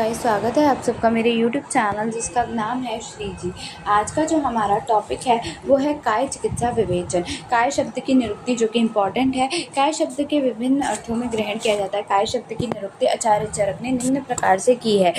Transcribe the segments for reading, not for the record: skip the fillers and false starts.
Guys, स्वागत है आप सबका मेरे YouTube चैनल जिसका नाम है श्री जी। आज का जो हमारा टॉपिक है वो है काय चिकित्सा विवेचन। काय शब्द की निरुक्ति जो कि इम्पॉर्टेंट है। काय शब्द के विभिन्न अर्थों में ग्रहण किया जाता है। काय शब्द की निरुक्ति आचार्य चरक ने निम्न प्रकार से की है।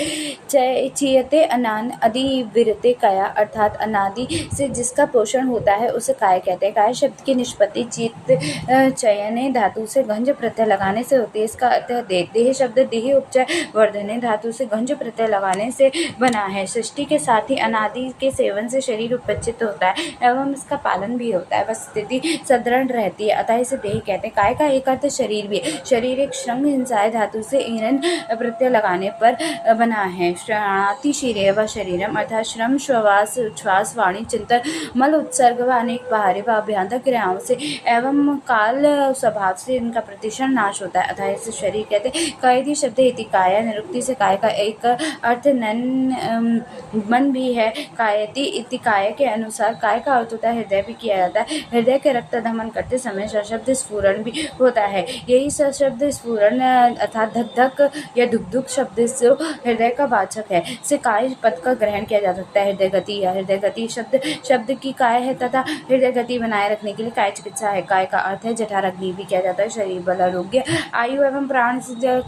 चीयते अनान अदि विरते कया, अर्थात अनादि से जिसका पोषण होता है उसे काय कहते हैं। काय शब्द की निष्पत्ति चित चयने धातु से गंज प्रत्यय लगाने से होती है। इसका अर्थ है देह। देह शब्द देह उपचय वर्धने धातु से गंज प्रत्यय लगाने से बना है। सृष्टि के साथ ही अनादि के सेवन से शरीर उपचित होता है एवं इसका पालन भी होता है। वह स्थिति सदृढ़ रहती है, अतः इसे देह कहते हैं। काय का एक अर्थ शरीर भी है। शरीर एक श्रृंग हिंसाय धातु से ईरन प्रत्यय लगाने पर बना है। श्रणाति शिरे व शरीरम, अर्थात श्रम, श्वास, उच्छ्वास, वाणी, चिंतन, मल उत्सर्ग व अनेक बाहरी व अभ्यंतर क्रियाओं से एवं काल स्वभाव से इनका प्रतिशण नाश होता है, अतः इसे शरीर कहते हैं। कायदि शब्द इति काया, निरुक्ति से काय का एक अर्थ मन भी है। कायति इति काय के अनुसार काय का अर्थ होता है हृदय भी किया जाता है। हृदय के रक्त दमन करते समय सशब्द स्फुरण भी होता है। यही सशब्द स्फुरण अर्थात धक धक या धुक धुक शब्द से हृदय का वाचक है। से काय पद का ग्रहण किया जा सकता है। हृदय गति या हृदय गति शब्द की काय है तथा हृदय गति बनाए रखने के लिए काय चिकित्सा है। काय का अर्थ है जठराग्नि भी किया जाता है। शरीर बल, आरोग्य, आयु एवं प्राण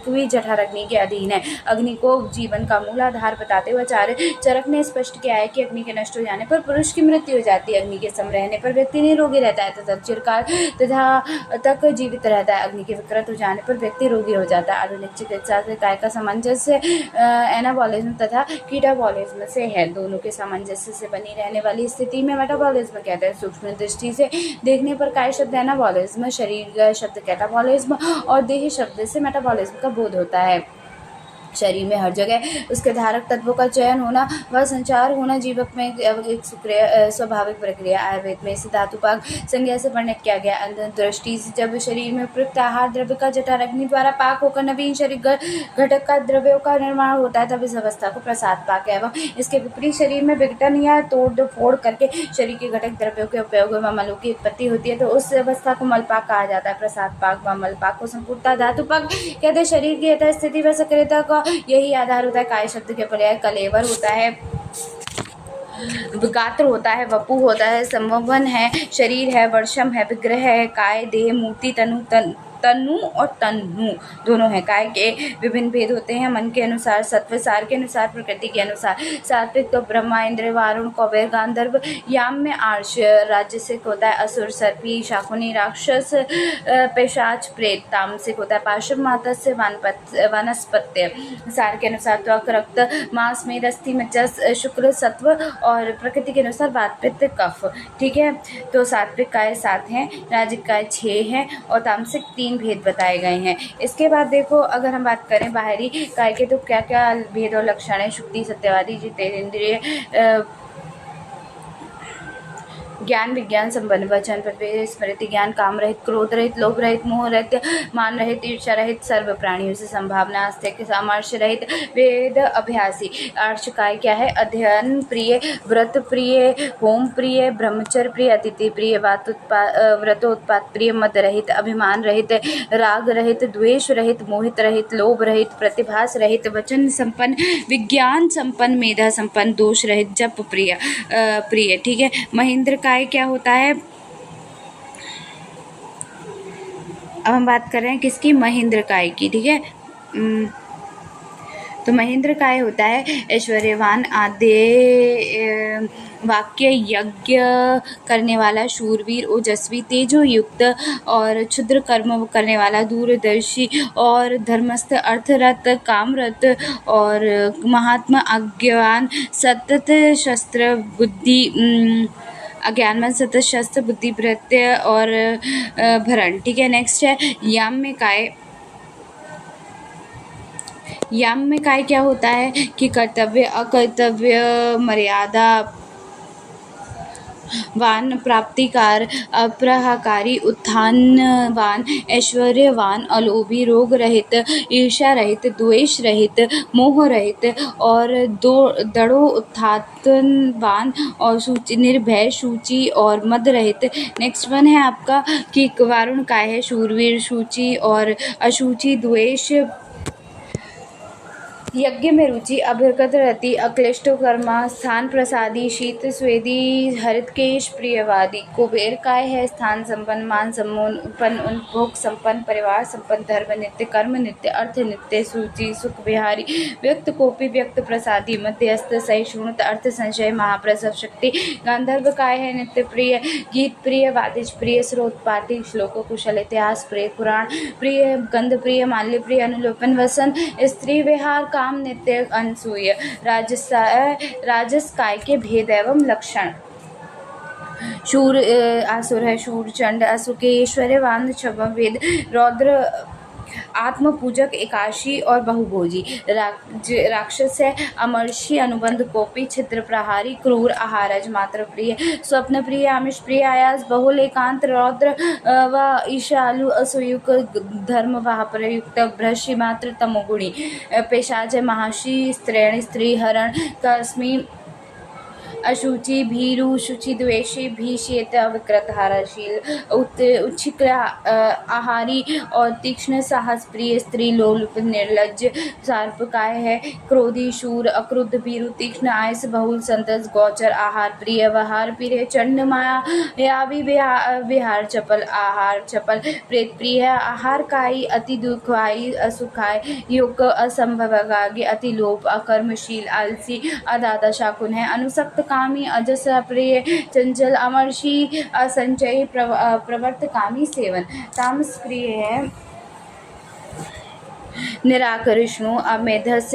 भी जठराग्नि के अधीन है। अग्नि को जीवन का मूल आधार बताते हुए आचार्य चरक ने स्पष्ट किया है कि अग्नि के नष्ट हो जाने पर पुरुष की मृत्यु हो जाती है। अग्नि के सम रहने पर व्यक्ति निरोगी रहता है तथा चिरकाल तथा तक जीवित रहता है। अग्नि के विकृत हो जाने पर व्यक्ति रोगी हो जाता है। आधुनिक चिकित्सा से काय का सामंजस्य एनाबॉलिज्म तथा कीटाबॉलिज्म से है। दोनों के सामंजस्य से बनी रहने वाली स्थिति में मेटाबॉलिज्म कहते हैं। सूक्ष्म दृष्टि से देखने पर काय शब्द एनाबॉलिज्म, शरीर शब्द कैटाबॉलिज्म और देह शब्द से मेटाबॉलिज्म का बोध होता है। शरीर में हर जगह उसके धारक तत्वों का चयन होना व संचार होना जीवक में एक स्वाभाविक प्रक्रिया। आयुर्वेद में इसे धातुपाक संज्ञा से वर्णित किया गया। अंतर्दृष्टि से जब शरीर में उपयुक्त आहार द्रव्य का जठराग्नि द्वारा पाक होकर नवीन शरीर घटक का द्रव्यों का निर्माण होता है, तब इस अवस्था को प्रसाद पाक एवं इसके विपरीत शरीर में विघटन या तोड़ फोड़ करके शरीर के घटक द्रव्यों के उपयोग व मलों की उत्पत्ति होती है, तो उस अवस्था को मलपाक कहा जाता है। प्रसाद पाक व मलपाक को संपूर्णतः धातुपाक कहते हैं। शरीर की यथा स्थिति व सक्रियता का यही आधार होता है। काय शब्द के पर्याय कलेवर होता है, गात्र होता है, वपु होता है, संवहन है, शरीर है, वर्षम है, विग्रह है। काय देह, मूर्ति, तनु और तनु दोनों हैं। काय के विभिन्न भेद होते हैं। मन के अनुसार, सत्व, सार के अनुसार, प्रकृति के अनुसार। सात्विक तो ब्रह्मा, इंद्र, वारुण, कौबेर, गांधर्व। याम में आर्ष, राजसिक होता है असुर, सर्पी, शाकुनी, राक्षस, पेशाच, प्रेत। तामसिक होता है पाशव, मातस्य, वनस्पत्य। सार के अनुसार त्वक, रक्त, मांस, मेद, अस्थि, मज्जा, शुक्र, सत्व और प्रकृति के अनुसार वात, पित्त, कफ। ठीक है, तो सात्विक काय 7 हैं, राजसिक काय 6 हैं और तामसिक 3 भेद बताए गए हैं। इसके बाद देखो, अगर हम बात करें बाहरी काय के तो क्या क्या भेद और लक्षण है। शुक्ति, सत्यवादी, जितेंद्रिय, ज्ञान विज्ञान संपन्न, वचन, पृथ्वी, स्मृति ज्ञान, काम रहित, क्रोध रहित, लोभ रहित, मोह रहित, मान रहित, ईर्ष्या रहित, सर्व प्राणियों से संभावना, आस्तिक, सामर्श रहित, वेद अभ्यासी। आर्ष काय क्या है? अध्ययन प्रिय, व्रत प्रिय, होम प्रिय, ब्रह्मचर्य प्रिय, अतिथि प्रिय, व्रतोत्पाद प्रिय, मद रहित, अभिमान रहित, राग रहित, द्वेष रहित, मोहित रहित, लोभ रहित, प्रतिभास रहित, वचन संपन्न, विज्ञान संपन्न, मेधा संपन्न, दोष रहित, जप प्रिय। ठीक है, महेंद्र काय क्या होता है? अब हम बात कर रहे हैं किसकी? महेंद्र काय की। ठीक है, तो महेंद्र काय होता है ऐश्वर्यवान, आद्य वाक्य यज्ञ करने वाला, शूरवीर, ओजस्वी, तेजोयुक्त और क्षुद्र कर्म करने वाला, दूरदर्शी और धर्मस्थ, अर्थरत, कामरत और महात्मा, अज्ञान, सतत शस्त्र बुद्धि, अज्ञान, सतत शस्त्र बुद्धि, भृत्य और भरण। ठीक है, नेक्स्ट है याम में काय। याम में काय क्या होता है कि कर्तव्य, अकर्तव्य, मर्यादा वान, प्राप्तिकार, अप्रहाकारी, उत्थानवान, ऐश्वर्यवान, अलोभी, रोग रहित, ईर्ष्या रहित, द्वेष रहित, मोह रहित और दृढ़ो उत्थानवान और निर्भय, सूची और मद रहित। नेक्स्ट वन है आपका कि वारुण काय है? शूरवीर, सूची और अशुचि, द्वेष, यज्ञ में रुचि, अभ्यर्गत रति, अक्लिष्टकर्मा, स्थान प्रसादी, शीत स्वेदी, हरितकेश प्रियवादी। कुबेर काय है स्थान संपन्न, मान संपन्न, उपभोग संपन्न, परिवार संपन्न, धर्म नित्य, कर्म नित्य, अर्थ नित्य, सूची सुख विहारी, व्यक्त कोपी, व्यक्त प्रसादी, मध्यस्थ, सहिष्णुत, अर्थ संशय, महाप्रसव शक्ति। गांधर्व काय है नित्य प्रिय, गीत प्रिय, वादिज प्रिय, स्रोत पाठी, श्लोक कुशल, इतिहास प्रिय, पुराण प्रिय, गंध प्रिय, माल्य प्रिय, अनुलोपन वसन, स्त्री विहार, काम नित्य, अनसूय। राजस काय के भेद एवं लक्षण। शूर आसुर है, शूर चंड, असुकेश्वर्यवान, क्षमा वेद, रौद्र आत्मपूजक, एकाशी और बहुभोजी। राक्षस है, अमर्षि, अनुबंध, कोपी, छिद्र प्रहारी, क्रूर, आहारज, मात्र प्रिय, स्वप्न प्रिय, आमिष प्रिय, आयास बहुल, एकांत, रौद्र व ईशालु, असुयुक, धर्म वाह प्रयुक्त, भ्रष्टि मात्र, तमोगुणी। पेशाच है, महाशी, स्त्रीण, स्त्री, हरण, कस्मी, अशुचि, भीरु, शुचि, द्वेषी, भीष्येत, विकृत, हाराशील, उच्छिक, आहारी और तीक्ष्ण, साहस प्रिय, स्त्री, लोलुप, निर्लज्ज। सर्प काय है, क्रोधी, शूर, अक्रुद्ध, भीरु, तीक्ष्ण, आयस बहुल, संतस, गोचर, आहार प्रिय, वहार प्रिय, चंड, माया यावी, विहार चपल, आहार चपल, प्रेत प्रिय, आहार काई, अति दुखाई, असुखाय, योग असंभवगागी, अति लोभ, अकर्मशील, आलसी, अदाता, शाकुन है, अनुसक्त, कामी, अजस, प्रिय, चंचल, अमर्षी, असंचयी, प्रवर्त, कामी, सेवन। तामस प्रिय है, निराकरिष्णु, अमेधस,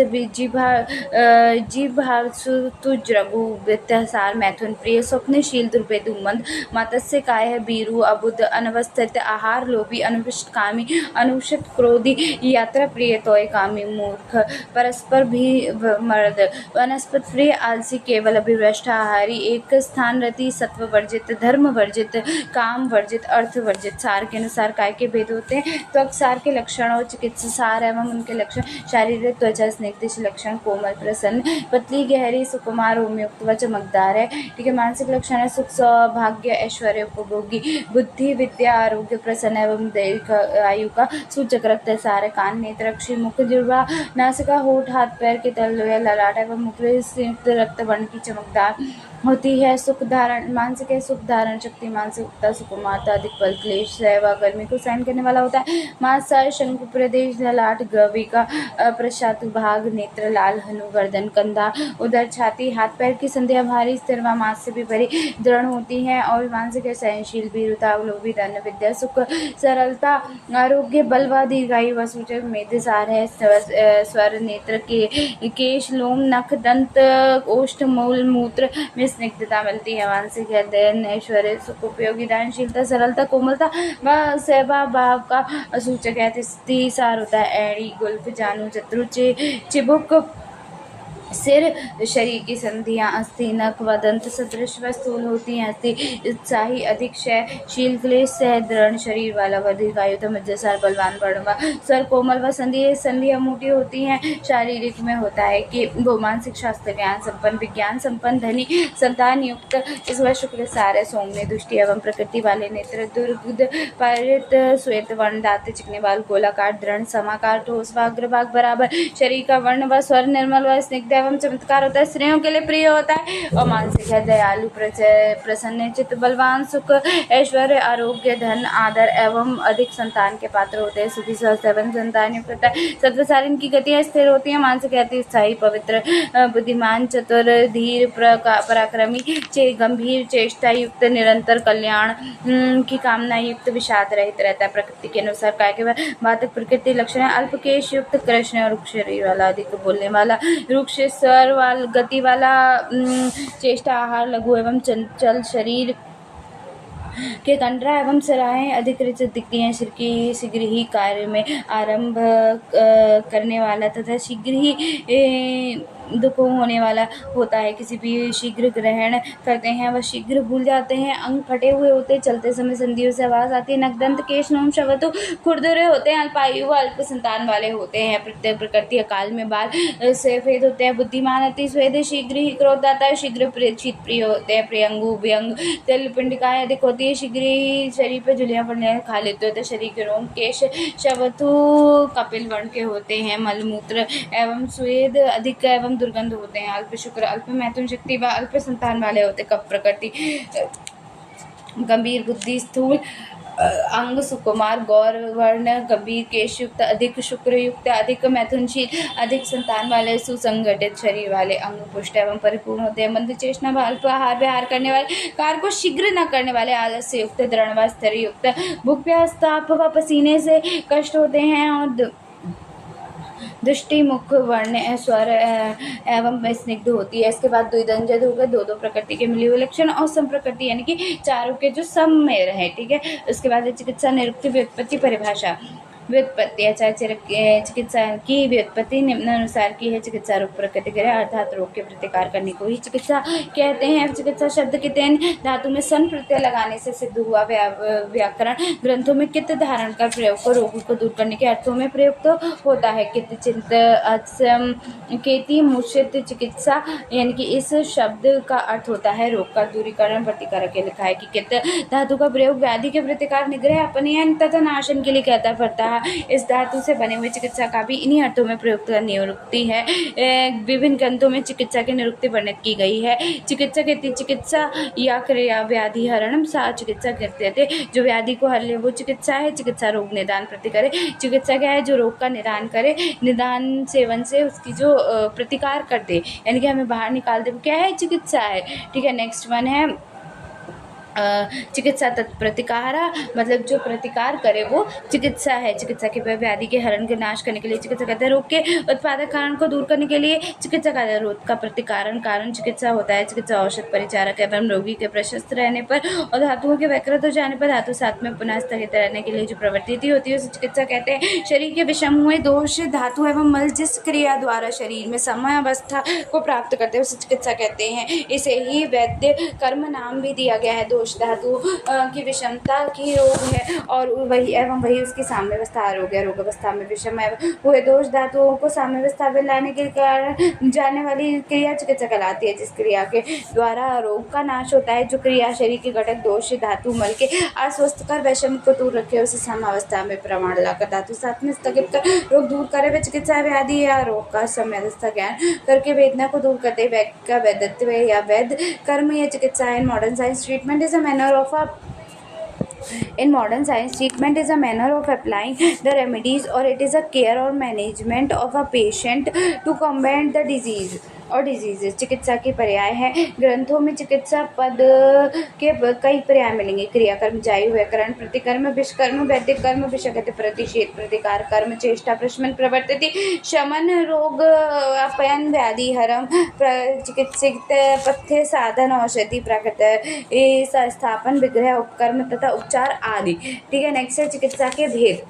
जिभासुतुज्रघु, वित्तसार, मैथुन प्रिय, स्वप्नशील, दुर्भेदु, मंद। मत्स्य काय है, बीरु, अबुद्ध, अनवस्थित, आहार लोभी, अनुविष्ट, कामी, अनुषित, क्रोधी, यात्रा प्रिय, तोय कामी, मूर्ख, परस्पर भी मर्द, वनस्पत प्रिय, आलसी, केवल, अभिभ्रष्ट, आहारी, एक स्थान रति, सत्व वर्जित, धर्म वर्जित, काम वर्जित, अर्थ वर्जित। सार के अनुसार काय के भेद होते हैं। त्वक सार के लक्षण और चिकित्सा सार एवं उनके लक्षण। शारीरिक त्वचा स्निग्ध लक्षण, कोमल, प्रसन्न, पतली, गहरी, सुकुमार, रोमयुक्त व चमकदार है। ठीक है। मानसिक लक्षण है, सुख, सौभाग्य, ऐश्वर्य, उपभोगी, बुद्धि, विद्या, आरोग्य, प्रसन्न एवं दीर्घ आयु का सूचक। रक्त सार, कान, नेत्र, अक्षि, मुख, जिह्वा, नासिका, होठ, हाथ पैर के तल, ललाट एवं मुख संयुक्त रक्त वर्ण की चमकदार होती है। सुख धारण, मानसिक है, सुख धारण शक्ति, मानसिकता, सुकुमारता, अधिक बल, क्लेश, सेवा, गर्मी को सहन करने वाला होता है। मांस, शंकु प्रदेश, ललाट, गविका, प्रशातु भाग, नेत्र, लाल, हनु, गर्दन, कंधा, उदर, छाती, हाथ पैर की संधियां भारी, स्थिर व मांस से भी भरी दृढ़ होती हैं। और मानसिक है, सहनशील, भीरुता, लोभी, धन, विद्या, सुख, सरलता, आरोग्य, बल व दीर्घायु व सूचक। मेधसार है, स्वर, नेत्र, केश, लोम, नख, दंत, ओष्ठ, मूल, मूत्र में स्निग्धता मिलती है। मानसिक है, दैन्य, ऐश्वर्य, सुख, उपयोगी, दानशीलता, सरलता, कोमलता व सेवा भाव का सूचक है। सार होता है, एड़ी, गुल्फ, जानू, चतुर, चिबुक, सिर, शरीर की संधियां, अस्थि, नख व दंत सदृश व स्थूल होती हैं। अस्थि उत्साही, अधिक क्षयशील, क्लेश सह, दृढ़ शरीर वाला व दीर्घायु, मध्यसार, बलवान, बढ़वा, स्वर, कोमल व संधियां मोटी होती हैं। शारीरिक में होता है कि वो मानसिक शास्त्र ज्ञान संपन्न, विज्ञान संपन्न, धनी, संतान युक्त। इस वह शुक्र सार है, सौम्य, दुष्टि एवं प्रकृति वाले, नेत्र, दुर्गुद, पारित, श्वेत वर्ण, दांत, चिकने बाल, गोलाकार, दृढ़, समाकार, ठोस व अग्रभाग बराबर, शरीर का वर्ण व स्वर निर्मल व स्निग्ध एवं चमत्कार होता है। स्त्रियों के लिए प्रिय होता है। और मानसिक है, दयालु, प्रसन्न चित्त, बलवान, सुख, ऐश्वर्य, आरोग्य, धन, आदर एवं अधिक संतान के पात्र होते हैं। सुखी, स्वस्थ एवं संतान युक्त होता है। सत्वसार इनकी गतियां स्थिर होती हैं। मानसिक है, स्थायी, पवित्र, बुद्धिमान, चतुर, धीर, पराक्रमी, गंभीर, चेष्टा युक्त, निरंतर, कल्याण की कामना युक्त, विषाद रहित रहता है। प्रकृति के अनुसार काय के बातक प्रकृति लक्षण है, अल्प केश युक्त, कृष्ण और शरीर वाला, अधिक बोलने वाला, रुक्ष स्वर वाला, गति वाला, चेष्टा, आहार, लघु एवं चंचल, शरीर के कंडरा एवं सराहें अधिकृत दिखती हैं। शीघ्र ही कार्य में आरंभ करने वाला तथा शीघ्र ही दुख होने वाला होता है। किसी भी शीघ्र ग्रहण करते हैं वह शीघ्र भूल जाते हैं। अंग फटे हुए होते, चलते समय संधियों से आवाज़ आती है। नखदंत केश नोम शवतु खुरदुरे होते हैं। अल्पायु व अल्प संतान वाले होते हैं। प्रत्यय प्रकृति अकाल में बाल सफेद होते हैं। बुद्धिमान अति स्वेद, शीघ्र ही क्रोध आता है। शीघ्र शीत प्रिय होते हैं। प्रियंगु व्यंग तेल पिंडिकाएं अधिक होती है। शीघ्र ही शरीर पर झुर्रियां पड़ने खा लेते होते हैं। शरीर के रोम केश शवथु कपिल वर्ण के होते हैं। मलमूत्र एवं स्वेद अधिक एवं दुर्गंध होते हैं। अल्प शुक्र अल्प मैथुन शक्ति व अल्प संतान वाले होते हैं। कप प्रकृति गंभीर बुद्धि स्थूल अंग सुकुमार गौर वर्ण गंभीर केशयुक्त अधिक शुक्र युक्त अधिक मैथुनशील अधिक संतान वाले सुसंगठित शरीर वाले अंग पुष्ट एवं परिपूर्ण होते हैं। मंद चेष्टा व अल्प आहार विहार करने वाले कार्य को शीघ्र न करने वाले आलस्य युक्त दृढ़ व स्थिर युक्त भूख प्यास ताप व पसीने से कष्ट होते हैं। और दृष्टि मुख वर्ण स्वर एवं स्निग्ध होती है। इसके बाद द्विदंजद हो गए, दो प्रकृति के मिले हुए लक्षण और सम प्रकृति यानी कि चारों के जो सम में रहे। ठीक है, उसके बाद चिकित्सा निरुक्ति व्युत्पत्ति परिभाषा। व्युत्पत्ति चिकित्सा की व्युत्पत्ति निम्नानुसार की है। चिकित्सा रोग प्रतिक्रिया अर्थात रोग के प्रतिकार करने को ही चिकित्सा कहते हैं। चिकित्सा शब्द के तेन धातु में सन प्रत्यय लगाने से सिद्ध हुआ। व्याकरण ग्रंथों में कित धारण कर प्रयोग को रोगों को दूर करने के अर्थों में प्रयुक्त होता है। कित चिंत केति मुषित चिकित्सा यानी कि इस शब्द का अर्थ होता है रोग का दूरीकरण प्रतिकार के लिखा है कि कित धातु का प्रयोग व्याधि के प्रतिकार निग्रह अपनयन तथा नाशन के लिए कहता पड़ता है। इस धातु से बने हुए चिकित्सा का भी इन्हीं अर्थों में प्रयुक्त निरुक्ति है। विभिन्न ग्रंथों में चिकित्सा की निरुक्ति वर्णित की गई है। चिकित्सा कहती चिकित्सा या क्रिया व्याधि हरणम सा चिकित्सा कहते थे जो व्याधि को हर ले वो चिकित्सा है। चिकित्सा रोग निदान प्रति करे। चिकित्सा क्या है? जो रोग का निदान करे, निदान सेवन से उसकी जो प्रतिकार कर दे यानी कि हमें बाहर निकाल दे, वो क्या है? चिकित्सा है। ठीक है, नेक्स्ट वन है चिकित्सा तत्प्रतिकारा मतलब जो प्रतिकार करे वो चिकित्सा है। चिकित्सा के व्याधि के हरण के नाश करने के लिए चिकित्सा कहते हैं। रोग के उत्पादक कारण को दूर करने के लिए चिकित्सा कहते हैं। रोग का प्रतिकारण कारण चिकित्सा होता है। चिकित्सा औषध परिचारक एवं रोगी के प्रशस्त रहने पर और धातुओं के वक्रत हो जाने पर धातु साथ में पुनः स्थगित रहने के लिए जो प्रवृत्ति होती है उसे चिकित्सा कहते हैं। शरीर के विषम हुए दोष धातु एवं मल जिस क्रिया द्वारा शरीर में समय अवस्था को प्राप्त करते हैं उसे चिकित्सा कहते हैं। इसे ही वैद्य कर्म नाम भी दिया गया है। दोष धातु की विषमता की रोग है और वही उसकी साम्यावस्था रोग है। रोग अवस्था में विषम हुए दोष धातुओं को साम्यावस्था में लाने के कारण जाने वाली क्रिया चिकित्सा कहलाती है। जिस क्रिया के द्वारा रोग का नाश होता है, जो क्रिया शरीर के घटक दोष धातु मल के अस्वस्थ कर वैषम को दूर रखे उसे साम्यावस्था में प्रमाण लाकर धातु साथ में स्थगित कर रोग दूर करे। वे चिकित्सा व्याधि या रोग का साम्यावस्था ज्ञान करके वेदना को दूर करते। वैद्य का वैद्यत्व या वैद्य कर्म या चिकित्सा in modern science treatment is In modern science, treatment is a manner of applying the remedies or it is a care or management of a patient to combat the disease और डिजीजेस। चिकित्सा के पर्याय है। ग्रंथों में चिकित्सा पद के कई पर्याय मिलेंगे। क्रियाकर्म जायु व्याकरण प्रतिकर्म विषकर्म वैदिक कर्म विषगत प्रतिषेध प्रतिकार कर्म चेष्टा प्रशमन प्रवर्तित शमन रोग अपयन व्याधि हरम चिकित्सित पथ्य साधन औषधि प्राकृत स्थापन विग्रह उपकर्म तथा उपचार आदि। ठीक है, नेक्स्ट है चिकित्सा के भेद।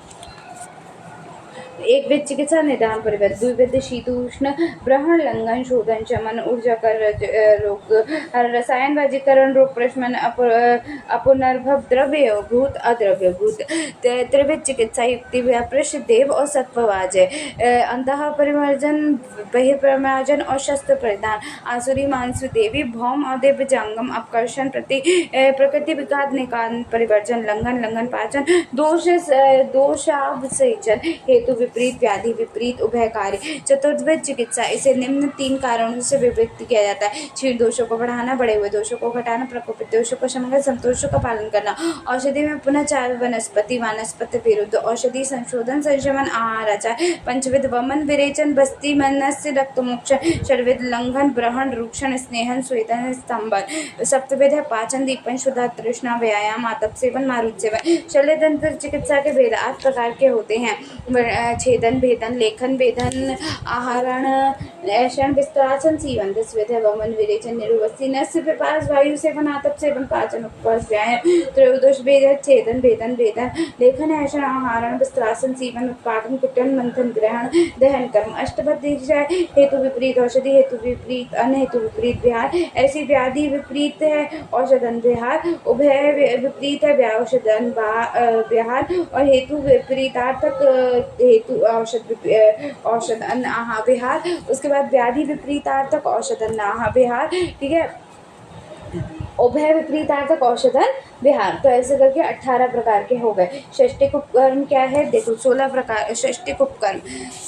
एक विध चिकित्सा निदान परिवेद, द्विविध शीतोष्ण ग्रहण लंघन शोधन शमन ऊर्जा कर रोग रसायन वर्गीकरण रोग प्रशमन अपुनर्भव द्रव्य भूत अद्रव्य भूत। त्रिविध चिकित्सा युक्ति व्यापृश देव और सत्ववाज है। अंतः परिवर्जन बहिर्परिमार्जन और शस्त्र परिधान आसुरी मांसु देवी भौम और दिव्य जांगम अपकर्षण प्रकृति विघात निकान परिवर्जन लंघन पाचन दोषावसेचन हेतु विपरीत व्याधि विपरीत उभयकारी। चतुर्विध चिकित्सा इसे निम्न तीन कारणों से विभक्त किया जाता है। क्षीण दोषों को बढ़ाना, बढ़े हुए दोषों को घटाना, प्रकोपित दोषों को शमन, संतोषों का पालन करना। औषधि में पुनःचार वनस्पति वानस्पति विरुद्ध औषधि संशोधन संशमन आहाराचार। पंचविध वमन विरेचन बस्ती मनस्य रक्तमोक्षण। षड्विध लंघन ब्रहण रूक्षण स्नेहन स्वेदन स्तंभन। सप्तविध है पाचन दीपन शुद्ध तृष्णा व्यायाम आतप सेवन मारुत सेवन। शल्य तंत्र चिकित्सा के भेद 8 प्रकार के होते हैं। छेदन भेदन लेखन भेदन आहरण ऐषण विस्त्रासन सीवंत स्वेद वमन विरेचन निरुवस्ति नस्य पिपास वायु सेवन आतप सेवन पाचन उपवास व्यायाम त्रयोदश भेद छेदन भेदन भेदन लेखन ऐषण आहारण विस्त्रासन सीवन उत्पादन कुटन मंथन ग्रहण दहन कर्म अष्टपदी हेतु विपरीत औषधि हेतु विपरीत अन्न हेतु विपरीत विहार। ऐसी व्याधि विपरीत है औषधन विहार, उभय विपरीत है औषधन विहार और हेतु विपरीतार्थक हेतु औषधन आहा विहार। उसके बाद व्याधि विपरीतार्थक औषधन आहा विहार, ठीक है, उभय विपरीतार्थक औषधन विहार। तो ऐसे करके 18 प्रकार के हो गए। षष्टिक उपकर्म क्या है, देखो 16 प्रकार षष्टिक उपकर्म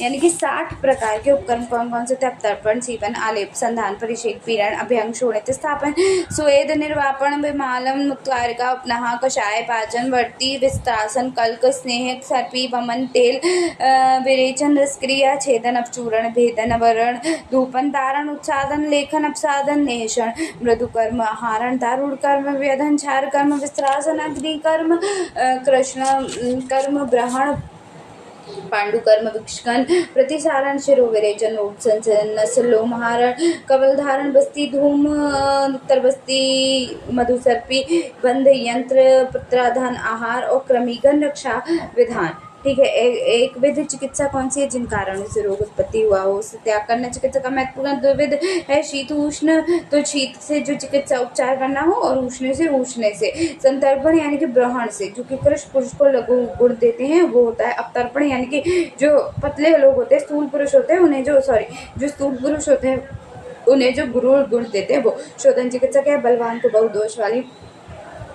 यानी कि 60 प्रकार के उपकर्म कौन कौन से थे? तर्पण, सीवन, आलेप, संधान, परिषेक, पीड़न, अभ्यंग, शोणित, स्थापन, स्वेद, निर्वापन, विमालम, मुक्तारिका, उपनाह, कषाय, पाचन, वर्ती, विस्त्रासन, कल्क, स्नेह, सर्पी, वमन, तेल, विरेचन, रसक्रिया, छेदन, अपचूरण, भेदन, वरण, धूपन, दारण, उत्सादन, लेखन, अपसादन, नेषण, मृदुकर्म, आहारण, दारुण कर्म, व्यधन, क्षार कर्म, विस्त्रासन, अग्नि कर्म, कृष्ण कर्म, ब्रहण, पांडुकर्म, विक्षकन, प्रतिसारण, शिरो विरेचन, उत्संचन, नस्ल, लोमहारण, कवल धारण, बस्ती, धूम, उत्तर बस्ती, मधुसर्पी, बंध, यंत्र, पत्राधान, आहार और क्रमीगन रक्षा विधान। ठीक है, एक विध चिकित्सा कौन सी है? जिन कारणों से रोग उत्पत्ति हुआ हो उसे त्याग करना चिकित्सा का महत्वपूर्ण द्विविध है। शीत उष्ण, तो शीत से जो चिकित्सा उपचार करना हो और उष्ण से संतर्पण यानी कि ब्रहण से जो कि कृष्ण पुरुष को लघु गुण देते हैं वो होता है। अवतर्पण यानी कि जो पतले लोग होते हैं, स्थूल पुरुष होते हैं, उन्हें जो स्थूल पुरुष होते हैं उन्हें जो गुरु गुण देते हैं वो। शोधन चिकित्सा क्या है? बलवान को बहुदोष वाली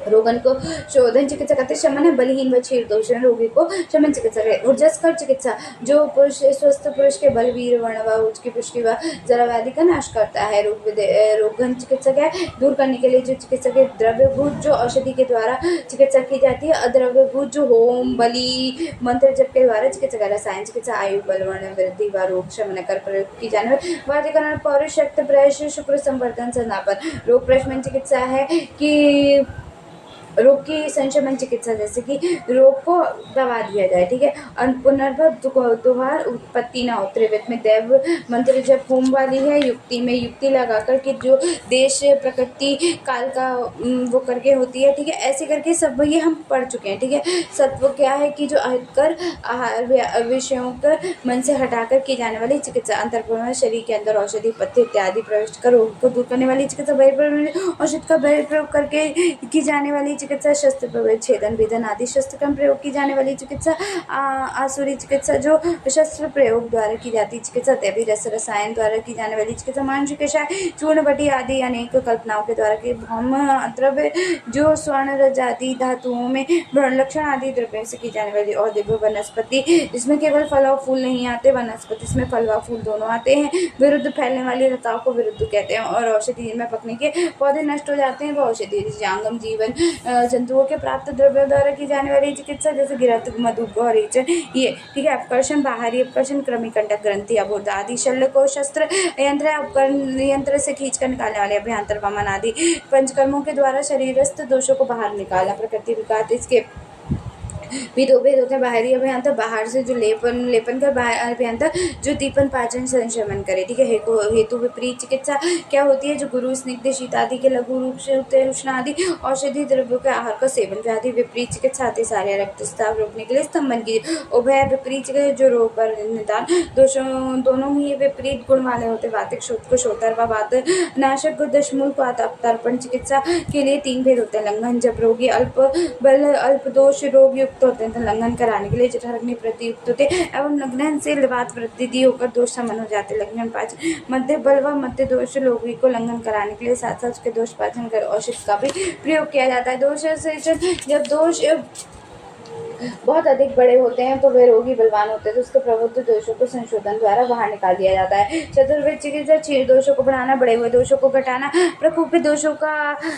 रोगन को शोधन चिकित्सा कहते हैं। शमन है बलहीन व क्षीर दोष रोगी को शमन चिकित्सा कहते हैं। ऊर्जस्कर चिकित्सा जो पुरुष स्वस्थ पुरुष के बलवीर वर्ण व उच्च पुष्टि व जराव्याधि का नाश करता है। रोगन चिकित्सा क्या है? दूर करने के लिए जो चिकित्सा के द्रव्यभूत जो औषधि के द्वारा चिकित्सा की जाती है। अद्रव्यभूत जो होम बलि मंत्र जप के द्वारा चिकित्सा का। रसायन चिकित्सा आयु बल वर्ण वृद्धि व रोग शमन कर प्रयोग की जाने वाली वाद्यकरण पौरुष शक्त प्रयश शुक्र संवर्धन संधापन। रोग प्रशमन चिकित्सा है कि रोग की संशमन चिकित्सा जैसे कि रोग को दबा दिया जाए, ठीक है। पुनर्भव दोबार उत्पत्ति ना हो। त्रिविध में दैव मंत्र जब होम वाली है। युक्ति में युक्ति लगाकर के जो देश प्रकृति काल का वो करके होती है, ठीक है। ऐसे करके सब ये हम पढ़ चुके हैं, ठीक है। सत्व क्या है कि जो अहितकर आहार विषयों कर मन से हटाकर की जाने वाली चिकित्सा। अंतर्प्रवेश शरीर के अंदर औषधि पत्ते इत्यादि प्रविष्ट कर रोग को दूर करने वाली चिकित्सा। बहिर्प्रवेश औषध का बहिर्प्रयोग करके की जाने वाली चिकित्सा। शस्त्र प्रवेश छेदन भेदन आदि शस्त्र कम प्रयोग की जाने वाली चिकित्सा। आसुरी चिकित्सा जो शस्त्र प्रयोग द्वारा की जाती चिकित्सा। दैवी रस रसायन द्वारा की जाने वाली चिकित्सा। मानसिक कषाय चूर्ण बटी आदि अनेक कल्पनाओं के द्वारा की भौम द्रव्य जो स्वर्ण रज आदि धातुओं में भ्रण लक्षण आदि द्रव्यों से की जाने वाली। और दिव्य वनस्पति जिसमें केवल फल और फूल नहीं आते, वनस्पति इसमें फल व फूल दोनों आते हैं। विरुद्ध फैलने वाली लताओं को विरुद्ध कहते हैं। और औषधि में पकने के पौधे नष्ट हो जाते हैं वो औषधि। जांगम जीवन जंतुओं के प्राप्त द्रव्यों द्वारा की जाने वाली चिकित्सा जैसे गिरत मधु गौरेचन ये, ठीक है। अपकर्षण बाहरी अपकर्षण क्रमिक कंटक ग्रंथि अबोध आदि शल्य को शस्त्र यंत्र उपकरण यंत्र से खींच कर निकालने वाले। अभ्यंतर वमन आदि पंचकर्मों के द्वारा शरीरस्थ दोषों को बाहर निकालना। प्रकृति विकास इसके भी दो भेद होते हैं। बाहरी अभ्यंतर बाहर से जो लेपन कर, अभ्यंतर जो दीपन पाचन संशमन करे, ठीक है। हेतु विपरीत चिकित्सा क्या होती है? जो गुरु स्निग्ध शीत आदि के लघु रूप से होते हैं। उष्ण आदि औषधि द्रव्यों के आहार का सेवन। व्याधि विपरीत चिकित्सा आती सारे रक्तस्राव रोकने के लिए स्तंभन की। उभय विपरीत चिकित्सा जो रोग पर निदान दोषों दोनों ही विपरीत गुण वाले होते। वातिक शोध को शोतर व वात नाशक दशमूल को तर्पण चिकित्सा के लिए 3 भेद होते हैं। लंघन जब रोगी अल्प बल अल्प दोष रोग युक्त होते हैं तो लंघन कराने के लिए जठराग्नि प्रतियुक्त होते एवं लग्न से वात वृद्धि होकर दोष समन हो जाते। लग्न पाचन मध्य बल व मध्य दोष रोगी को लंघन कराने के लिए साथ साथ उसके दोष पाचन कर औषध का भी प्रयोग किया जाता है। दोष जब दोष बहुत अधिक बड़े होते हैं तो वे रोगी बलवान होते हैं तो उसके प्रबुद्ध दोषों को संशोधन द्वारा बाहर निकाल दिया जाता है। चतुर्विध चिकित्सा क्षीण दोषों को बढ़ाना, बढ़े हुए दोषों को घटाना, प्रकोपित दोषों का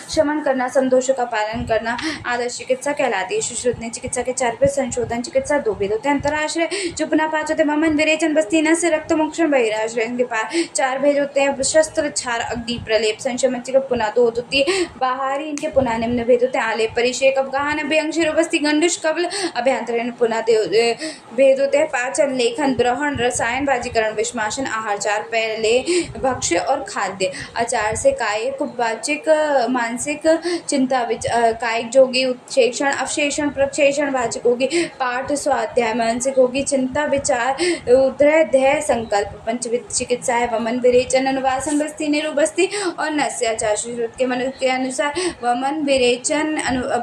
शमन करना, समदोषों का पालन करना आदर्श चिकित्सा कहलाती है। सुश्रुतने चिकित्सा के 4 भेद। संशोधन चिकित्सा 2 भेद होते हैं। अंतराश्रय जो पुनः 5 होते हैं। वमन विरेचन बस्ती नस्य रक्त मोक्षण बहिराश्रय इनके 4 भेद होते हैं। शस्त्र क्षार अग्नि प्रलेप। संशमन चिकित्सा पुनः 2 होती है। बाहरी इनके पुनः निम्न भेद होते हैं। आलेप परिषेक अवगाहन अभ्यंग शिरोबस्ती गंडुष कवल अभ्यंतरीण पुनः भेद होते हैं। पाचन, लेखन, ग्रहण, रसायन, बाजीकरण, विषमाशन, आहार। चार, पहले भक्ष्य और खाद्य। आचार से कायिक, वाचिक, मानसिक चिंता, कायिक जोगी उत्क्षेपण, अवशेषण, प्रक्षेपण, वाचिक होगी पाठ स्वाध्याय, मानसिक होगी चिंता, विचार, उदय, ध्येय, संकल्प। पंचविध चिकित्सा है वमन, विरेचन, अनुवासन, बस्ती, निरुबस्ती और नस्य। आचार्य श्रुत के मन के अनुसार वमन, विरेचन,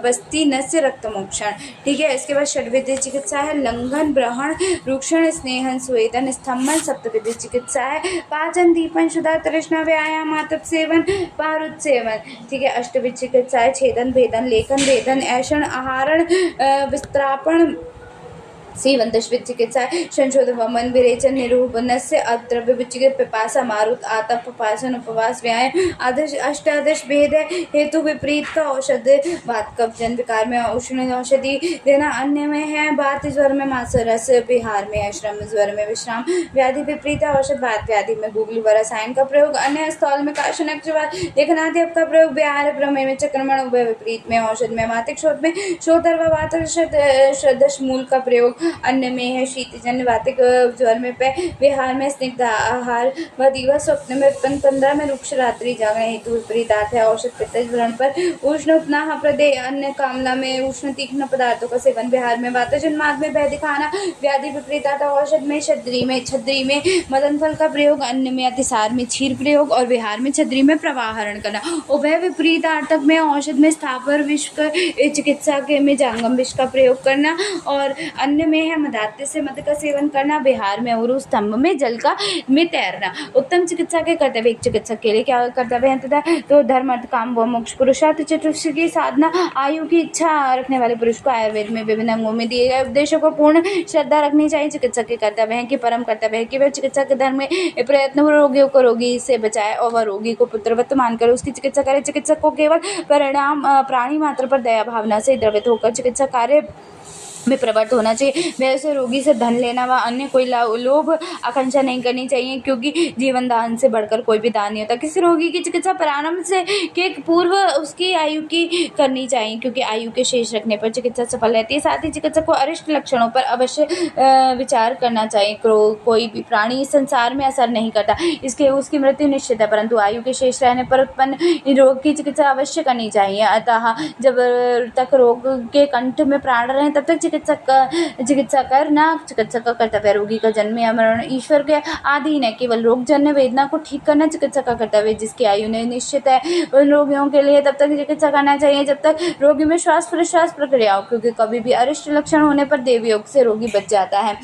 बस्ती, नस्य, रक्तमोक्षण। ठीक है। इसके बाद षड्विधि चिकित्सा है लंघन, ब्रहण, रूक्षण, स्नेहन, स्वेदन, स्तंभन। सप्तविधि चिकित्सा है पाचन, दीपन, क्षुधा, तृष्णा, व्यायाम, आतप सेवन, पारुद सेवन। ठीक है। अष्टविध चिकित्सा है छेदन, भेदन, लेखन, वेदन, ऐषण, आहरण, विस्त्रापण, सेवन। दशविध चिकित्सा है संशोधन, वमन, विरेचन, निरूप, नस्य, अद्रव्य, विचिकित्सा, पिपासा, मारुत, आतप, पाचन, उपवास, व्यायाम। आदर्श अष्टादश भेद है हेतु विपरीत का औषध वात, कफ, जन विकार में उष्ण औषधि देना, अन्य में है वात, ज्वर में मांस रस, बिहार में है श्रम, ज्वर में विश्राम, व्याधि विपरीत औषध वात व्याधि में गुगली व रसायन का प्रयोग, अन्य स्थल में काशनक, लेखनादि का प्रयोग, बिहार प्रमेय में चक्रमण, उभय विपरीत में औषध में मातिक, शोध में शोधर व वात दश मूल का प्रयोग, अन्य में है शीतजन्य, वातिक ज्वर में पे, विहार में स्निग्ध आहार व दिवस, स्वप्न में उत्पन्न, 15 में रुक्ष, रात्रि जागरण हेतु विपरीतार्थ है। औषध पित्त व्रण पर उष्ण, उपनाह, प्रदेह, अन्य कामला में उष्ण तीक्ष्ण पदार्थों का सेवन, बिहार में वातजन, मार्ग में भय दिखाना, व्याधि विपरीतार्थ। औषध में छद्री में मदन फल का प्रयोग, अन्य में अतिसार में क्षीर प्रयोग और बिहार में छद्री में प्रवाहरण करना। उभय विपरीतार्थक में औषध में स्थावर विष चिकित्सा के में जांगम विष का प्रयोग करना और अन्य में है मदात्य से मद का सेवन करना, बिहार में उरु, स्तंभ में जल का में तैरना। उत्तम चिकित्सा के कर्तव्य, एक चिकित्सक के लिए क्या कर्तव्य है तथा तो धर्म, अर्थ, काम व मोक्ष, पुरुषार्थ, चतुष्टय की साधना, आयु की इच्छा रखने वाले पुरुष को आयुर्वेद में विभिन्न अंगों में दिए गए उपदेशों को पूर्ण श्रद्धा रखनी चाहिए। चिकित्सक के कर्तव्य है कि परम कर्तव्य है कि वह चिकित्सक के धर्म में प्रयत्न रोगियों को रोगी से बचाए और वह रोगी को पुत्रवत मानकर उसकी चिकित्सा करे। चिकित्सक को केवल परिणाम प्राणी मात्र पर दया भावना से द्रवित होकर चिकित्सा कार्य में प्रवृत्त होना चाहिए। वैसे रोगी से धन लेना व अन्य कोई लोभ आकांक्षा नहीं करनी चाहिए, क्योंकि जीवन दान से बढ़कर कोई भी दान नहीं होता। किसी रोगी की चिकित्सा प्रारंभ से के पूर्व उसकी आयु की करनी चाहिए, क्योंकि आयु के शेष रखने पर चिकित्सा सफल रहती है। साथ ही चिकित्सक को अरिष्ट लक्षणों पर अवश्य विचार करना चाहिए। कोई भी प्राणी इस संसार में असर नहीं करता, इसके उसकी मृत्यु निश्चित है, परंतु आयु के शेष रहने पर उत्पन्न रोग की चिकित्सा अवश्य करनी चाहिए। अतः जब तक रोग के कंठ में प्राण रहे तब तक चिकित्सा करना चिकित्सक का कर्तव्य। रोगी का जन्म या मरण ईश्वर के अधीन है। केवल रोग जन्य वेदना को ठीक करना चिकित्सक का कर्तव्य। जिसकी आयु निश्चित है उन रोगियों के लिए तब तक चिकित्सा करना चाहिए जब तक रोगी में श्वास प्रश्वास प्रक्रिया हो, क्योंकि कभी भी अरिष्ट लक्षण होने पर देवयोग से रोगी बच जाता है।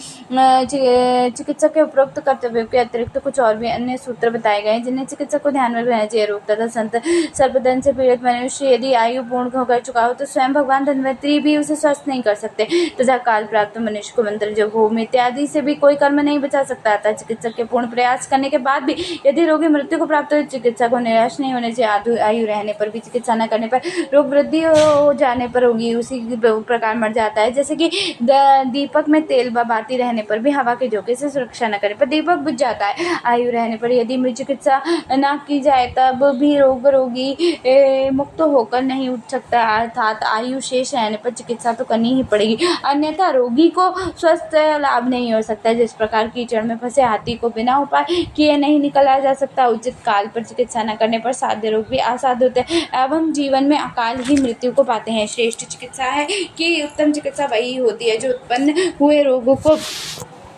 चिकित्सक के उपरोक्त कर्तव्यों के अतिरिक्त कुछ और भी अन्य सूत्र बताए गए हैं जिन्हें चिकित्सक को ध्यान में रखना चाहिए। रोग तथा सर्पदंश से पीड़ित मनुष्य यदि आयु पूर्ण होकर चुका हो तो स्वयं भगवान धन्वंतरी भी उसे स्वस्थ नहीं कर सकते तथा काल प्राप्त मनुष्य को मंत्र जो होम इत्यादि से भी कोई कर्म नहीं बचा सकता था। चिकित्सक के पूर्ण प्रयास करने के बाद भी यदि रोगी मृत्यु को प्राप्त हो, चिकित्सक को निराश नहीं होने चाहिए। आयु रहने पर भी चिकित्सा न करने पर रोग वृद्धि हो जाने पर रोगी उसी प्रकार मर जाता है। जैसे कि दीपक में तेल व बाती रहने पर भी हवा के झोंके से सुरक्षा न करने पर दीपक बुझ जाता है। आयु रहने पर यदि चिकित्सा न की जाए तब भी रोगी मुक्त होकर नहीं उठ सकता, अर्थात आयु शेष रहने पर चिकित्सा तो करनी ही पड़ेगी, अन्यथा रोगी को स्वस्थ लाभ नहीं हो सकता। जिस प्रकार कीचड़ में फंसे हाथी को बिना उपाय किए नहीं निकला जा सकता, उचित काल पर चिकित्सा न करने पर साध्य रोग भी असाध्य होते हैं एवं जीवन में अकाल ही मृत्यु को पाते हैं। श्रेष्ठ चिकित्सा है कि उत्तम चिकित्सा वही होती है जो उत्पन्न हुए रोगों को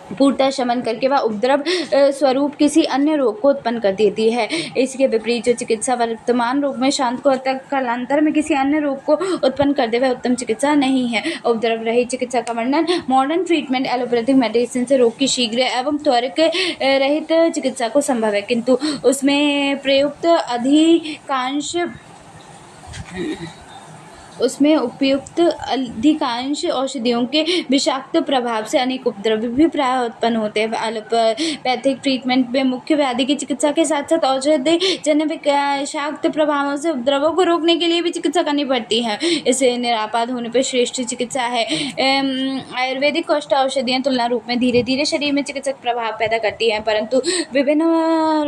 पूर्णतः शमन करके वह उपद्रव स्वरूप किसी अन्य रोग को उत्पन्न कर देती है। इसके विपरीत जो चिकित्सा वर्तमान रोग में शांत को कालांतर में किसी अन्य रोग को उत्पन्न कर दे वह उत्तम चिकित्सा नहीं है। उपद्रव रहित चिकित्सा का वर्णन मॉडर्न ट्रीटमेंट एलोपैथिक मेडिसिन से रोग की शीघ्र एवं त्वरित रहित चिकित्सा को संभव है, किंतु उसमें प्रयुक्त अधिकांश औषधियों के विषाक्त प्रभाव से अनेक उपद्रव भी प्राय उत्पन्न होते हैं। एलोपैथिक ट्रीटमेंट में मुख्य व्याधि की चिकित्सा के साथ साथ औषधि जन्य विषाक्त प्रभावों से उपद्रवों को रोकने के लिए भी चिकित्सा करनी पड़ती है। इसे निरापद होने पर श्रेष्ठ चिकित्सा है। आयुर्वेदिक औषध औषधियाँ तुलना रूप में धीरे धीरे शरीर में चिकित्सक प्रभाव पैदा करती हैं, परंतु विभिन्न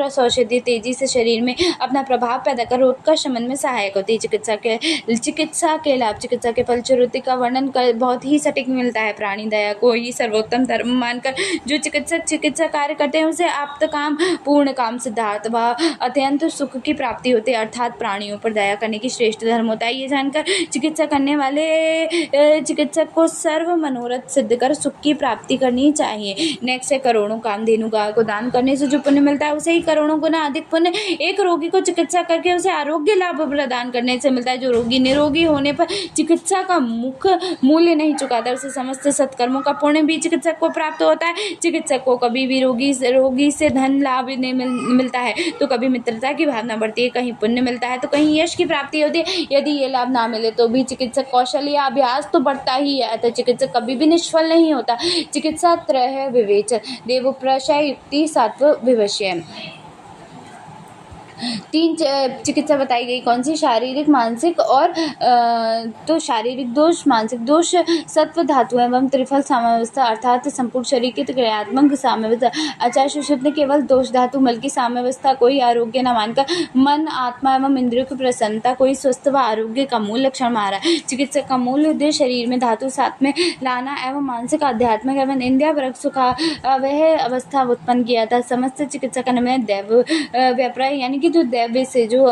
रस औषधि तेजी से शरीर में अपना प्रभाव पैदा कर रोग का शमन में सहायक होती है। चिकित्सा के लाभ चिकित्सा के फलश्रुति का वर्णन कर बहुत ही सटीक मिलता है। प्राणी दया को ही सर्वोत्तम धर्म मानकर जो चिकित्सक चिकित्सा कार्य करते हैं उसे आप्त काम, पूर्ण काम सिद्धार्थ व अत्यंत सुख की प्राप्ति होती है, अर्थात प्राणियों पर दया करने की श्रेष्ठ धर्म होता है। ये जानकर चिकित्सा करने वाले चिकित्सक को सर्व मनोरथ सिद्ध कर सुख की प्राप्ति करनी चाहिए। नेक्स्ट है करोड़ों कामधेनु गाय को दान करने से जो पुण्य मिलता है उसे ही करोड़ों गुना अधिक पुण्य एक रोगी को चिकित्सा करके उसे आरोग्य लाभ प्रदान करने से मिलता है। जो रोगी निरोगी होने पर चिकित्सा का मुख्य मूल्य नहीं चुकाता उसे समस्त सत्कर्मों का पुण्य भी चिकित्सक को प्राप्त होता है। चिकित्सक को कभी भी रोगी से धन लाभ नहीं मिलता है तो कभी मित्रता की भावना बढ़ती है, कहीं पुण्य मिलता है तो कहीं यश की प्राप्ति होती है। यदि ये लाभ ना मिले तो भी चिकित्सक कौशल या अभ्यास तो बढ़ता ही है, अतः चिकित्सक कभी भी निष्फल नहीं होता। चिकित्सा त्रय विवेचन, देव प्रशय, युक्ति, सात्व, विवशय। 3 चिकित्सा बताई गई। कौन सी? शारीरिक, मानसिक और तो शारीरिक दोष, मानसिक दोष, सत्व धातु एवं त्रिफल साम्यावस्था अर्थात संपूर्ण शरीर की क्रियात्मक साम्यावस्था। आचार्य सुश्रुत ने केवल दोष धातु मल की साम्यावस्था को ही आरोग्य न मानकर मन, आत्मा एवं इंद्रियों की प्रसन्नता को ही स्वस्थ व आरोग्य का मूल लक्षण माना। चिकित्सक का मूल उद्देश्य शरीर में धातु साथ में लाना एवं मानसिक, आध्यात्मिक एवं इंद्रिय वर्ग सुखा वह अवस्था उत्पन्न किया था। समस्त चिकित्सक में दैव व्यापार यानी जो दैव्य से जो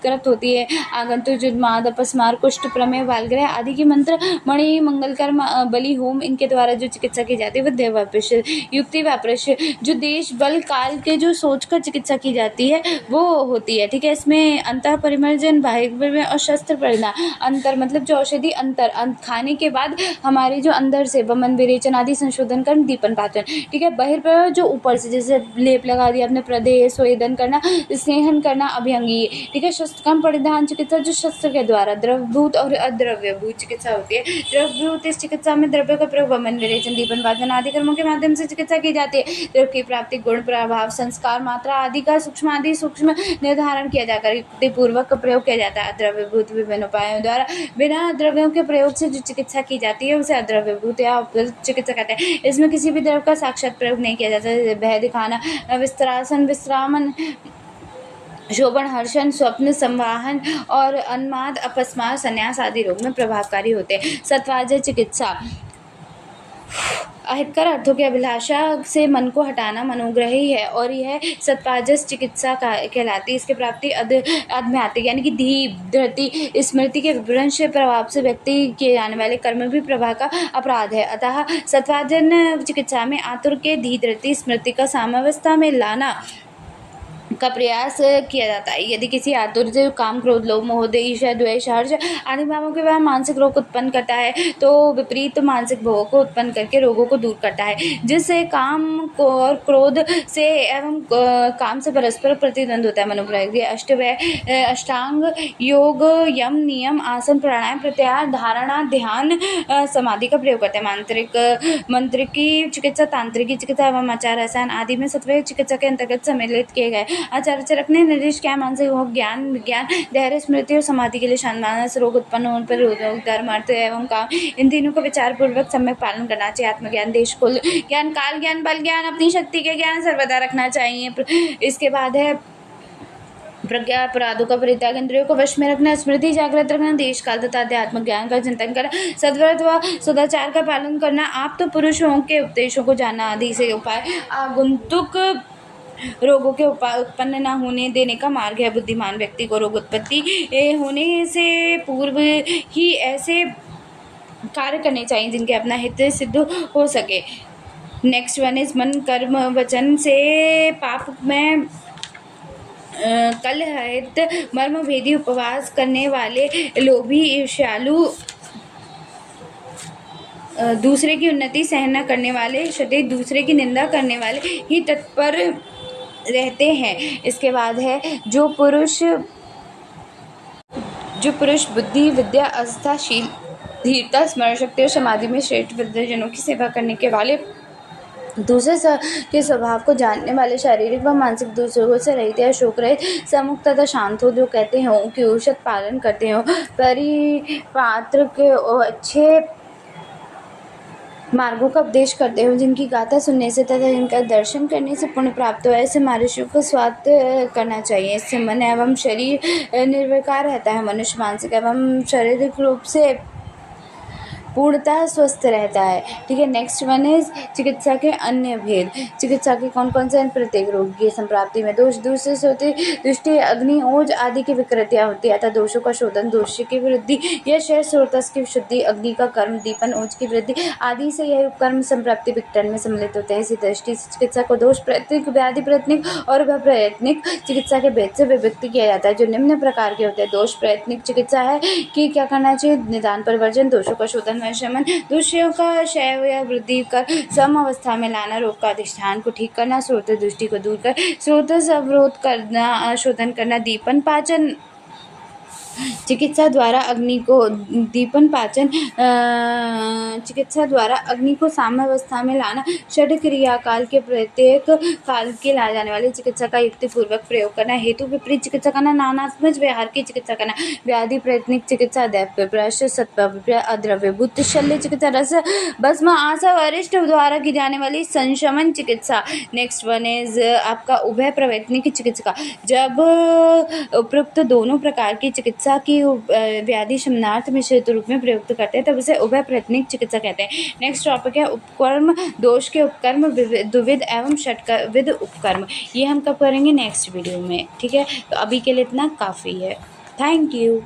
कृत होती है, आगंतुक, जुद्माद, अपस्मार, कुष्ठ, प्रमेय, बालग्रह आदि की मंत्र, मणि, मंगलकर्म, बलि, होम इनके द्वारा जो चिकित्सा की जाती है वह दैव व्यापृश। युक्ति व्यापृश जो देश बल काल के जो सोचकर चिकित्सा की जाती है वो होती है। ठीक है, इसमें अंतः परिमर्जन, बाह्य और शस्त्र परिधान। अंतर मतलब जो औषधि अंतर खाने के बाद हमारे जो अंदर से वमन, विरेचन आदि संशोधन कर दीपन पाचन। ठीक है, बहिर्प्रयोग जो ऊपर से जैसे लेप लगा दिया अपने प्रदेह, स्वेदन करना, स्नेहन करना, अभ्यंगी। ठीक है, शस्त्रकर्म परिधान चिकित्सा जो शस्त्र के द्वारा द्रवभूत और अद्रव्यभूत चिकित्सा होती है। द्रवभूत इस चिकित्सा में द्रव्य का प्रयोग वमन, विरेचन, दीपन पाचन आदि कर्मों के माध्यम से चिकित्सा की जाती है। द्रव्य की प्राप्ति, गुण, प्रभाव, संस्कार, मात्रा आदि का सूक्ष्म निर्धारण किया जाकर युक्ति पूर्वक प्रयोग किया जाता है। अद्रव्यभूत विभिन्न उपायों द्वारा बिना द्रव्यों के प्रयोग से जो चिकित्सा की जाती है उसे अद्रव्यभूत या उपलब्ध चिकित्सा कहते हैं। इसमें किसी भी द्रव्य का साक्षात प्रयोग नहीं किया जाता। भय दिखाना, विस्त्रासन, विश्रामन, शोभन, हर्षण, स्वप्न, संवाहन और उन्माद, अपस्मार, संन्यास आदि रोग में प्रभावकारी होते हैं। सत्वाजय चिकित्सा अहितकर अर्थों की अभिलाषा से मन को हटाना मनोग्रही है और यह सत्वाजस चिकित्सा कहलाती है। इसकी प्राप्ति आध्यात्मिक यानी कि धी, धृति, स्मृति के विभ्रंश प्रभाव से व्यक्ति किए जाने वाले कर्म भी प्रभाव का अपराध है। अतः सत्वाजन चिकित्सा में आतुर के धी, धृति, स्मृति का साम्यावस्था में लाना का प्रयास किया जाता है। यदि किसी आतुर से काम, क्रोध, लोभ, मोह, ईर्ष्या, द्वेष, हर्ष आदि भावों के वह मानसिक रोग उत्पन्न करता है तो विपरीत मानसिक भोगों को उत्पन्न करके रोगों को दूर करता है। जिससे काम को और क्रोध से एवं काम से परस्पर प्रतिद्वंद होता है। मनोप्रयोग अष्टांग योग, यम, नियम, आसन, प्राणायाम, प्रत्याहार, धारणा, ध्यान, समाधि का प्रयोग करते हैं। मंत्रिकी चिकित्सा, तांत्रिकी चिकित्सा एवं आचार रसायन आदि में सत्व चिकित्सा के अंतर्गत सम्मिलित किए गए। आचार्य चरक ने निर्देश किया मानसिक रोग, ज्ञान, विज्ञान, धैर्य, स्मृति और समाधि के लिए शांत रोग उत्पन्न होने पर रोग, धर्म, अर्थ एवं काम इन तीनों को विचार पूर्वक सम्यक पालन करना चाहिए। आत्मज्ञान, देश, कुल ज्ञान, काल ज्ञान, बल ज्ञान, अपनी शक्ति के ज्ञान सर्वदा रखना चाहिए। इसके बाद है प्रज्ञा, अपराधों का परित्याग, इंद्रियों को वश में रखना, स्मृति जागृत रखना, देश काल तथा अध्यात्म ज्ञान का चिंतन करना, सद्व्रत व सदाचार का पालन करना, आप तो पुरुषों के उपदेशों को जानना आदि से उपाय आगंतुक रोगों के उत्पन्न न होने देने का मार्ग है। बुद्धिमान व्यक्ति को रोग उत्पत्ति होने से पूर्व ही ऐसे कार्य करने चाहिए जिनके अपना हित सिद्ध हो सके। नेक्स्ट वन इज मन, कर्म, वचन से पाप में कलहित, मर्म भेदी, उपवास करने वाले, लोभी, ईर्ष्यालु, दूसरे की उन्नति सहन न करने वाले, क्षति, दूसरे की निंदा करने वाले ही तत्पर रहते हैं। इसके बाद है जो पुरुष बुद्धि, विद्या, आस्थाशील, धीरता, स्मरण शक्ति और समाधि में श्रेष्ठ, वृद्धजनों की सेवा करने के वाले, दूसरे के स्वभाव को जानने वाले, शारीरिक व मानसिक दोषों से रहित है, शोक रहित, समुक्त तथा शांत हो, जो कहते हो कि औषध पालन करते हो, परिपात्र के अच्छे मार्गों का उपदेश करते हो, जिनकी गाथा सुनने से तथा जिनका दर्शन करने से पुण्य प्राप्त हो, ऐसे महर्षियों को स्वाध्याय करना चाहिए। इससे मन एवं शरीर निर्विकार रहता है। मनुष्य मानसिक एवं शारीरिक रूप से पूर्णतः स्वस्थ रहता है। ठीक है, नेक्स्ट वन इज चिकित्सा के अन्य भेद। चिकित्सा के कौन कौन से हैं? प्रत्येक रोग की संप्राप्ति में दोष, दूसरे से होती दृष्टि, अग्नि, ओज आदि की विकृतियां होती है, अतः दोषों का शोधन, दोष की वृद्धि, यह शेष स्रोतस की शुद्धि, अग्नि का कर्म, दीपन, ओज की वृद्धि आदि से यह उपकर्म संप्राप्ति विकटन में सम्मिलित होते हैं। इसी दृष्टि से चिकित्सा को दोष प्रयत्निक, व्याधि प्रयत्निक और प्रयत्निक चिकित्सा के भेद से विभक्त किया जाता है, जो निम्न प्रकार के होते हैं। दोष प्रयत्निक चिकित्सा है कि क्या करना चाहिए? निदान, परिवर्जन, दोषों का शोधन व शमन, दोषों का क्षय या वृद्धि कर सम अवस्था में लाना, रोग का अधिष्ठान को ठीक करना, स्रोत दृष्टि को दूर कर स्रोत अवरोध करना, शोधन करना, दीपन, पाचन चिकित्सा द्वारा अग्नि को दीपन, पाचन चिकित्सा द्वारा अग्नि को साम्यावस्था में लाना, षड क्रिया काल के प्रत्येक काल के ला जाने वाली चिकित्सा का युक्ति पूर्वक प्रयोग करना, हेतु विपरीत चिकित्सा करना, नानात्मक व्यवहार की चिकित्सा करना, व्याधि प्रयत्निक चिकित्सा, दैव्य प्रश, सत्व, अद्रव्य भूत शल्य चिकित्सा, रस भस्म आशा वरिष्ठ द्वारा की जाने वाली संशमन चिकित्सा। नेक्स्ट वन इज आपका उभय प्रयत्निक चिकित्सा। जब उपयुक्त दोनों प्रकार की चिकित्सा की व्याधि शमनार्थ मिश्रित रूप में प्रयुक्त करते हैं, तब उसे उभय प्रयत्निक चिकित्सा कहते हैं। नेक्स्ट टॉपिक है उपकर्म, दोष के उपकर्म, द्विविध एवं षटविध उपकर्म। ये हम कब करेंगे? नेक्स्ट वीडियो में। ठीक है, तो अभी के लिए इतना काफ़ी है। Thank you.